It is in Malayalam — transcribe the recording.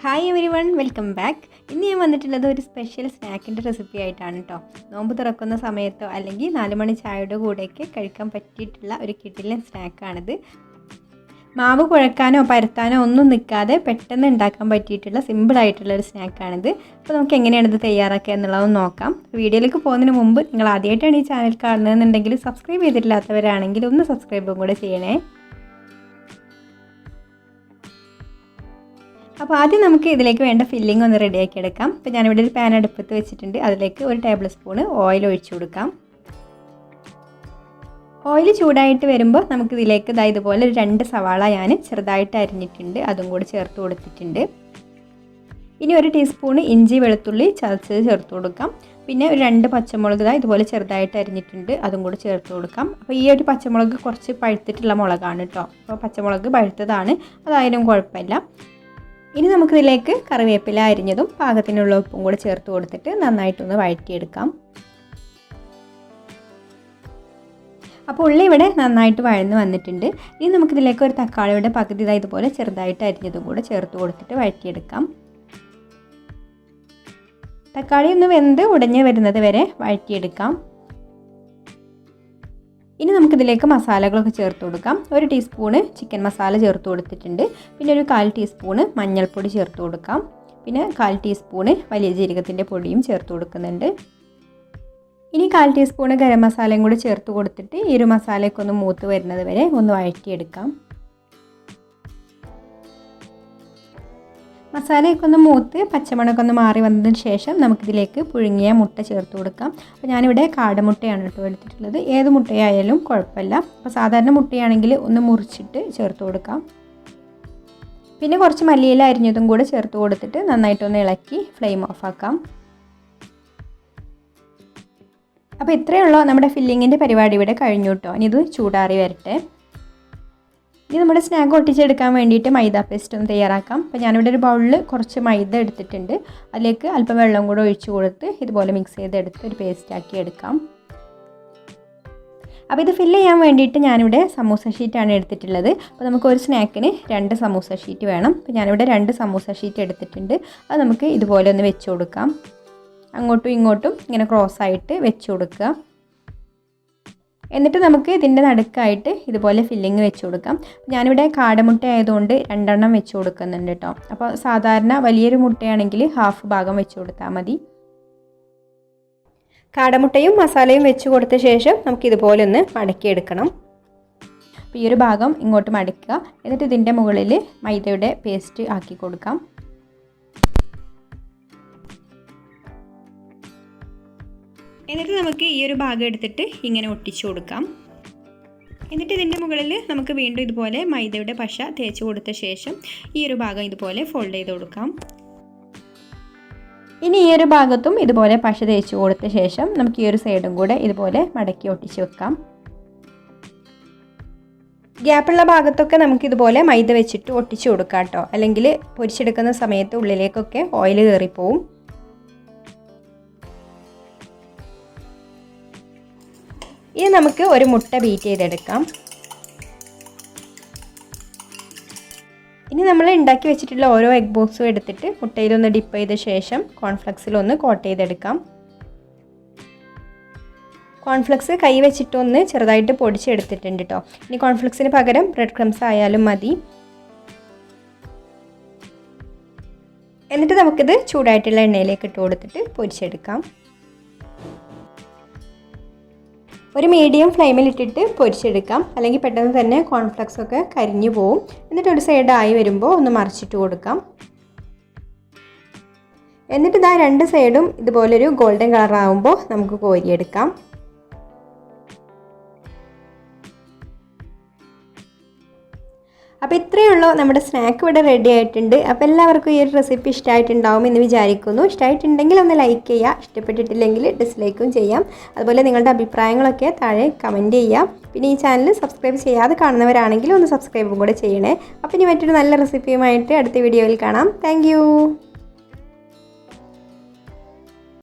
Hi everyone, welcome back. ഇന്ന് ഞാൻ വന്നിട്ടുള്ളത് ഒരു സ്പെഷ്യൽ സ്നാക്കിൻ്റെ റെസിപ്പി ആയിട്ടാണ് കേട്ടോ. നോമ്പ് തുറക്കുന്ന സമയത്തോ അല്ലെങ്കിൽ 4 മണി ചായയുടെ കൂടെയൊക്കെ കഴിക്കാൻ പറ്റിയിട്ടുള്ള ഒരു കിടിലൻ സ്നാക്കാണിത്. മാവ് കുഴക്കാനോ പരത്താനോ ഒന്നും നിൽക്കാതെ പെട്ടെന്ന് ഉണ്ടാക്കാൻ പറ്റിയിട്ടുള്ള സിമ്പിളായിട്ടുള്ളൊരു സ്നാക്കാണിത്. അപ്പോൾ നമുക്ക് എങ്ങനെയാണ് ഇത് തയ്യാറാക്കുക എന്നുള്ളതൊന്ന് നോക്കാം. വീഡിയോയിലേക്ക് പോകുന്നതിന് മുമ്പ് നിങ്ങൾ ആദ്യമായിട്ടാണ് ഈ ചാനൽ കാണുന്നതെന്നുണ്ടെങ്കിൽ സബ്സ്ക്രൈബ് ചെയ്തിട്ടില്ലാത്തവരാണെങ്കിൽ ഒന്ന് സബ്സ്ക്രൈബും കൂടെ ചെയ്യണേ. അപ്പോൾ ആദ്യം നമുക്ക് ഇതിലേക്ക് വേണ്ട ഫില്ലിംഗ് ഒന്ന് റെഡിയാക്കി എടുക്കാം. അപ്പോൾ ഞാനിവിടെ ഒരു പാൻ അടുപ്പത്ത് വെച്ചിട്ടുണ്ട്. അതിലേക്ക് 1 ടേബിൾ സ്പൂണ് ഓയിൽ ഒഴിച്ചു കൊടുക്കാം. ഓയിൽ ചൂടായിട്ട് വരുമ്പോൾ നമുക്കിതിലേക്ക് ഇതുപോലെ ഒരു 2 സവാള ഞാൻ ചെറുതായിട്ട് അരിഞ്ഞിട്ടുണ്ട്, അതും കൂടി ചേർത്ത് കൊടുത്തിട്ടുണ്ട്. ഇനി 1 ടീസ്പൂണ് ഇഞ്ചി വെളുത്തുള്ളി ചതച്ചത് ചേർത്ത് കൊടുക്കാം. പിന്നെ ഒരു 2 പച്ചമുളക് ഇതുപോലെ ചെറുതായിട്ട് അരിഞ്ഞിട്ടുണ്ട്, അതും കൂടി ചേർത്ത് കൊടുക്കാം. അപ്പോൾ ഈ ഒരു പച്ചമുളക് കുറച്ച് പഴുത്തിട്ടുള്ള മുളകാണ് കേട്ടോ. അപ്പോൾ പച്ചമുളക് പഴുത്തതാണ്, അതായാലും കുഴപ്പമില്ല. ഇനി നമുക്കിതിലേക്ക് കറിവേപ്പില അരിഞ്ഞതും പാകത്തിനുള്ള ഉപ്പും കൂടി ചേർത്ത് കൊടുത്തിട്ട് നന്നായിട്ടൊന്ന് വഴറ്റിയെടുക്കാം. അപ്പോൾ ഉള്ളി ഇവിടെ നന്നായിട്ട് വഴന്ന് വന്നിട്ടുണ്ട്. ഇനി നമുക്കിതിലേക്ക് ഒരു തക്കാളിയുടെ പകുതി ഇതുപോലെ ചെറുതായിട്ട് അരിഞ്ഞതും കൂടെ ചേർത്ത് കൊടുത്തിട്ട് വഴറ്റിയെടുക്കാം. തക്കാളി ഒന്ന് വെന്ത് ഉടഞ്ഞ് വരുന്നത് വരെ വഴറ്റിയെടുക്കാം. ഇനി നമുക്കിതിലേക്ക് മസാലകളൊക്കെ ചേർത്ത് കൊടുക്കാം. 1 ടീസ്പൂണ് ചിക്കൻ മസാല ചേർത്ത് കൊടുത്തിട്ടുണ്ട്. പിന്നെ ഒരു 1/4 ടീസ്പൂണ് മഞ്ഞൾപ്പൊടി ചേർത്ത് കൊടുക്കാം. പിന്നെ 1/4 ടീസ്പൂണ് വലിയ ജീരകത്തിൻ്റെ പൊടിയും ചേർത്ത് കൊടുക്കുന്നുണ്ട്. ഇനി 1/4 ടീസ്പൂണ് ഗരം മസാലയും കൂടി ചേർത്ത് കൊടുത്തിട്ട് ഈ ഒരു മസാലയൊക്കെ ഒന്ന് മൂത്ത് വരുന്നത് വരെ ഒന്ന് വഴറ്റിയെടുക്കാം. മസാലയൊക്കെ ഒന്ന് മൂത്ത് പച്ചമണമൊക്കെ ഒന്ന് മാറി വന്നതിന് ശേഷം നമുക്കിതിലേക്ക് പുഴുങ്ങിയ മുട്ട ചേർത്ത് കൊടുക്കാം. അപ്പോൾ ഞാനിവിടെ കാടമുട്ടയാണ് കേട്ടോ എടുത്തിട്ടുള്ളത്. ഏത് മുട്ടയായാലും കുഴപ്പമില്ല. അപ്പോൾ സാധാരണ മുട്ടയാണെങ്കിൽ ഒന്ന് മുറിച്ചിട്ട് ചേർത്ത് കൊടുക്കാം. പിന്നെ കുറച്ച് മല്ലിയില അരിഞ്ഞതും കൂടെ ചേർത്ത് കൊടുത്തിട്ട് നന്നായിട്ടൊന്ന് ഇളക്കി ഫ്ലെയിം ഓഫാക്കാം. അപ്പോൾ ഇത്രയേ ഉള്ളൂ നമ്മുടെ ഫില്ലിങ്ങിൻ്റെ പരിപാടി ഇവിടെ കഴിഞ്ഞു കേട്ടോ. ഇനി ഇത് ചൂടാറി വരട്ടെ. ഇനി നമ്മുടെ സ്നാക്ക് ഒട്ടിച്ചെടുക്കാൻ വേണ്ടിയിട്ട് മൈദ പേസ്റ്റ് ഒന്ന് തയ്യാറാക്കാം. അപ്പോൾ ഞാനിവിടെ ഒരു ബൗളിൽ കുറച്ച് മൈദ എടുത്തിട്ടുണ്ട്. അതിലേക്ക് അല്പം വെള്ളം കൂടെ ഒഴിച്ച് കൊടുത്ത് ഇതുപോലെ മിക്സ് ചെയ്തെടുത്ത് ഒരു പേസ്റ്റാക്കി എടുക്കാം. അപ്പോൾ ഇത് ഫില്ല് ചെയ്യാൻ വേണ്ടിയിട്ട് ഞാനിവിടെ സമൂസ ഷീറ്റാണ് എടുത്തിട്ടുള്ളത്. അപ്പോൾ നമുക്ക് ഒരു സ്നാക്കിന് 2 സമൂസ ഷീറ്റ് വേണം. അപ്പോൾ ഞാനിവിടെ 2 സമൂസ ഷീറ്റ് എടുത്തിട്ടുണ്ട്. അത് നമുക്ക് ഇതുപോലെ ഒന്ന് വെച്ച് കൊടുക്കാം. അങ്ങോട്ടും ഇങ്ങോട്ടും ഇങ്ങനെ ക്രോസ് ആയിട്ട് വെച്ച് കൊടുക്കുക. എന്നിട്ട് നമുക്ക് ഇതിൻ്റെ നടുക്കായിട്ട് ഇതുപോലെ ഫില്ലിങ് വെച്ച് കൊടുക്കാം. ഞാനിവിടെ കാടമുട്ട ആയതുകൊണ്ട് 2 എണ്ണം വെച്ച് കൊടുക്കുന്നുണ്ട് കേട്ടോ. അപ്പോൾ സാധാരണ വലിയൊരു മുട്ടയാണെങ്കിൽ ഹാഫ് ഭാഗം വെച്ച് കൊടുത്താൽ മതി. കാടമുട്ടയും മസാലയും വെച്ച് കൊടുത്ത ശേഷം നമുക്കിതുപോലെ ഒന്ന് മടക്കിയെടുക്കണം. അപ്പോൾ ഈ ഒരു ഭാഗം ഇങ്ങോട്ട് മടക്കുക. എന്നിട്ട് ഇതിൻ്റെ മുകളിൽ മൈദയുടെ പേസ്റ്റ് ആക്കി കൊടുക്കാം. എന്നിട്ട് നമുക്ക് ഈ ഒരു ഭാഗം എടുത്തിട്ട് ഇങ്ങനെ ഒട്ടിച്ചു കൊടുക്കാം. എന്നിട്ട് ഇതിൻ്റെ മുകളിൽ നമുക്ക് വീണ്ടും ഇതുപോലെ മൈദയുടെ പശ തേച്ച് കൊടുത്ത ശേഷം ഈ ഒരു ഭാഗം ഇതുപോലെ ഫോൾഡ് ചെയ്ത് കൊടുക്കാം. ഇനി ഈ ഒരു ഭാഗത്തും ഇതുപോലെ പശ തേച്ച് കൊടുത്ത ശേഷം നമുക്ക് ഈ ഒരു സൈഡും കൂടെ ഇതുപോലെ മടക്കി ഒട്ടിച്ച് വെക്കാം. ഗ്യാപ്പുള്ള ഭാഗത്തൊക്കെ നമുക്കിതുപോലെ മൈദ വെച്ചിട്ട് ഒട്ടിച്ചു കൊടുക്കാം കേട്ടോ. അല്ലെങ്കിൽ പൊരിച്ചെടുക്കുന്ന സമയത്ത് ഉള്ളിലേക്കൊക്കെ ഓയിൽ കയറിപ്പോവും. ഇനി നമുക്ക് ഒരു മുട്ട ബീറ്റ് ചെയ്തെടുക്കാം. ഇനി നമ്മൾ ഉണ്ടാക്കി വെച്ചിട്ടുള്ള ഓരോ എഗ് ബോക്സും എടുത്തിട്ട് മുട്ടയിലൊന്ന് ഡിപ്പ് ചെയ്ത ശേഷം കോൺഫ്ലെക്സിലൊന്ന് കോട്ട് ചെയ്തെടുക്കാം. കോൺഫ്ലെക്സ് കൈ വെച്ചിട്ടൊന്ന് ചെറുതായിട്ട് പൊടിച്ചെടുത്തിട്ടുണ്ട് കേട്ടോ. ഇനി കോൺഫ്ലെക്സിന് പകരം ബ്രെഡ് ക്രംസ് ആയാലും മതി. എന്നിട്ട് നമുക്കിത് ചൂടായിട്ടുള്ള എണ്ണയിലേക്ക് ഇട്ട് കൊടുത്തിട്ട് പൊരിച്ചെടുക്കാം. ഒരു മീഡിയം ഫ്ലെയിമിൽ ഇട്ടിട്ട് പൊരിച്ചെടുക്കാം, അല്ലെങ്കിൽ പെട്ടെന്ന് തന്നെ കോൺഫ്ലെക്സ് ഒക്കെ കരിഞ്ഞു പോവും. എന്നിട്ട് ഒരു സൈഡ് ആയി വരുമ്പോൾ ഒന്ന് മറിച്ചിട്ട് കൊടുക്കാം. എന്നിട്ട് 2 സൈഡും ഇതുപോലൊരു ഗോൾഡൻ കളർ ആകുമ്പോൾ നമുക്ക് കോരിയെടുക്കാം. അപ്പോൾ ഇത്രയേ ഉള്ളൂ, നമ്മുടെ സ്നാക്ക് ഇവിടെ റെഡി ആയിട്ടുണ്ട്. അപ്പോൾ എല്ലാവർക്കും ഈ ഒരു റെസിപ്പി ഇഷ്ടമായിട്ടുണ്ടാവും എന്ന് വിചാരിക്കുന്നു. ഇഷ്ടമായിട്ടുണ്ടെങ്കിൽ ഒന്ന് ലൈക്ക് ചെയ്യുക, ഇഷ്ടപ്പെട്ടിട്ടില്ലെങ്കിൽ ഡിസ്ലൈക്കും ചെയ്യാം. അതുപോലെ നിങ്ങളുടെ അഭിപ്രായങ്ങളൊക്കെ താഴെ കമൻറ്റ് ചെയ്യാം. പിന്നെ ഈ ചാനൽ സബ്സ്ക്രൈബ് ചെയ്യാതെ കാണുന്നവരാണെങ്കിൽ ഒന്ന് സബ്സ്ക്രൈബും കൂടെ ചെയ്യണേ. അപ്പോൾ ഇനി മറ്റൊരു നല്ല റെസിപ്പിയുമായിട്ട് അടുത്ത വീഡിയോയിൽ കാണാം. താങ്ക്